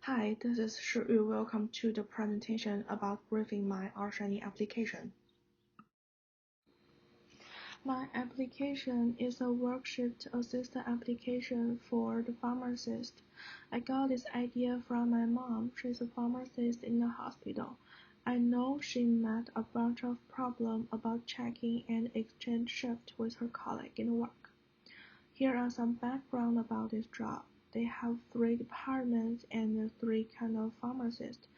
Hi, this is Shiyu. Welcome to the presentation about briefing my R-Shiny application. My application is a worksheet assistant application for the pharmacist. I got this idea from my mom. She's a pharmacist in the hospital. I know she met a bunch of problems about checking and exchange shift with her colleague in work. Here are some background about this job. They have 3 departments and 3 kind of pharmacists.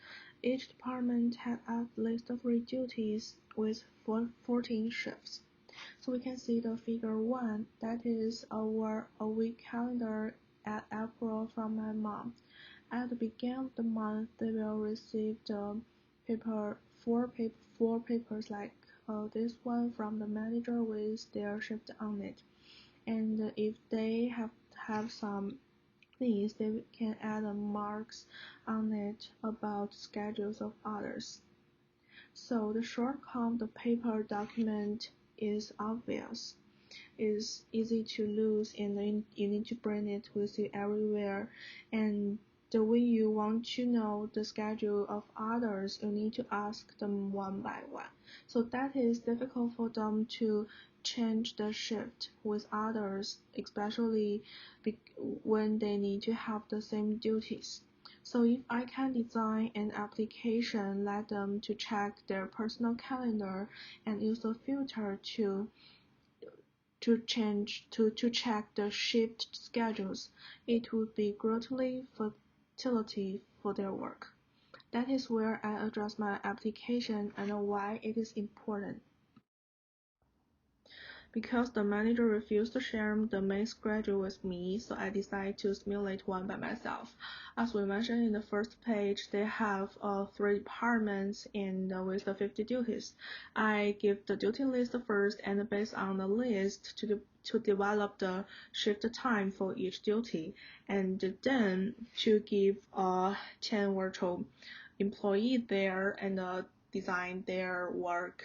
Each department had at least 3 duties with 14 shifts. So we can see the figure 1, that is a week calendar at April from my mom. At the beginning of the month, they will receive the four papers like this one from the manager with their shift on it. And if they have some things, they can add marks on it about schedules of others. So the shortcut of the paper document is obvious. It's easy to lose, and then you need to bring it with you everywhere. And when you want to know the schedule of others, you need to ask them one by one. So that is difficult for them to change the shift with others, especially when they need to have the same duties. So if I can design an application, let them to check their personal calendar and use a filter to check the shift schedules, it would be greatly facilitative for their work. That is where I address my application and why it is important. Because the manager refused to share the main schedule with me, so I decided to simulate one by myself. As we mentioned in the first page, they have 3 departments and with the 50 duties. I give the duty list first, and based on the list to develop the shift time for each duty, and then to give 10 virtual employee there and design their work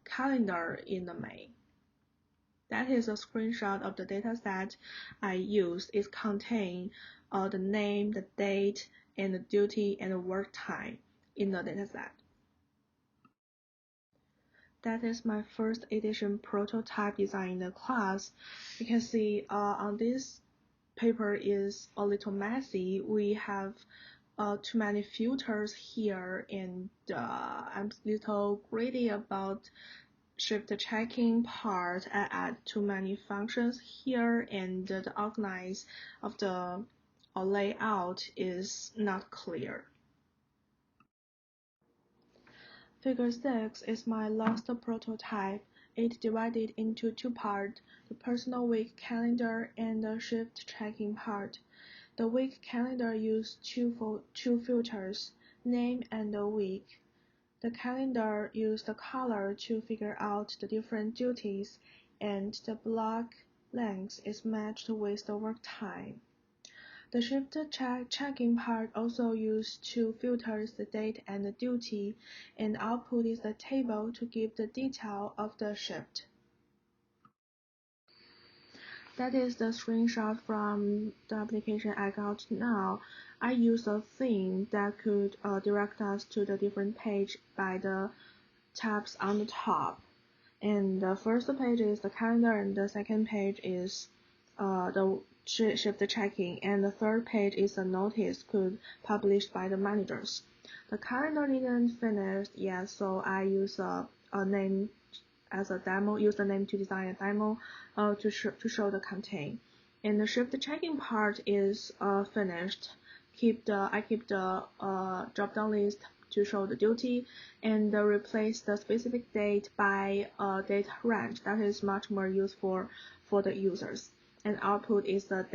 calendar in the May. That is a screenshot of the dataset I used. It contains the name, the date, and the duty and the work time in the dataset. That is my first edition prototype design in the class. You can see on this paper is a little messy. We have too many filters here, and I'm a little greedy about shift checking part. I add too many functions here, and the organize of the layout is not clear. Figure 6 is my last prototype. It divided into 2 parts, the personal week calendar and the shift checking part. The week calendar used two filters, name and the week. The calendar used the color to figure out the different duties, and the block length is matched with the work time. The shift checking part also used 2 filters, the date and the duty, and output is the table to give the detail of the shift. That is the screenshot from the application I got now. I used a theme that could direct us to the different page by the tabs on the top. And the first page is the calendar, and the second page is the shift checking, and the third page is a notice could published by the managers. The calendar didn't finish yet, so I use a name as a demo, use the name to design a demo to show the content. And the shift checking part is finished. I keep the drop down list to show the duty, and replace the specific date by date range. That is much more useful for the users. And output is the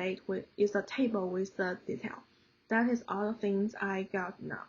table with the detail. That is all the things I got now.